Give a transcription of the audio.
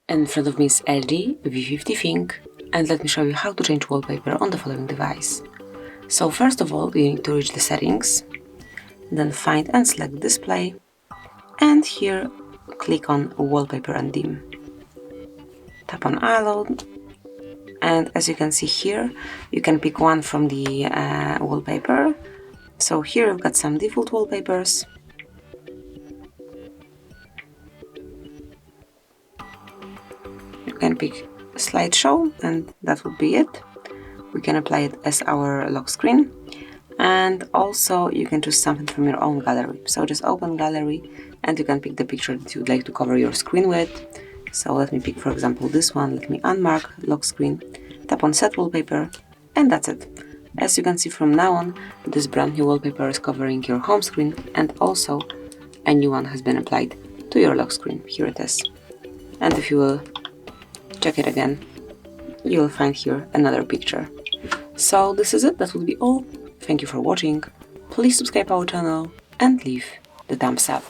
In front of me is LG V50 ThinQ, and let me show you how to change wallpaper on the following device. So first of all, you need to reach the settings, then find and select display, and here click on wallpaper and dim. Tap on allow, and as you can see here, you can pick one from the wallpaper. So here we've got some default wallpapers. You can pick slideshow, and that would be it. We can apply it as our lock screen, and also you can choose something from your own gallery. So just open gallery and you can pick the picture that you would like to cover your screen with. So let me pick, for example, this one. Let me unmark lock screen, tap on set wallpaper, and that's it. As you can see, from now on, this brand new wallpaper is covering your home screen, and also a new one has been applied to your lock screen. Here it is. And if you will check it again, you will find here another picture. So this is it, that will be all. Thank you for watching. Please subscribe our channel and leave the thumbs up.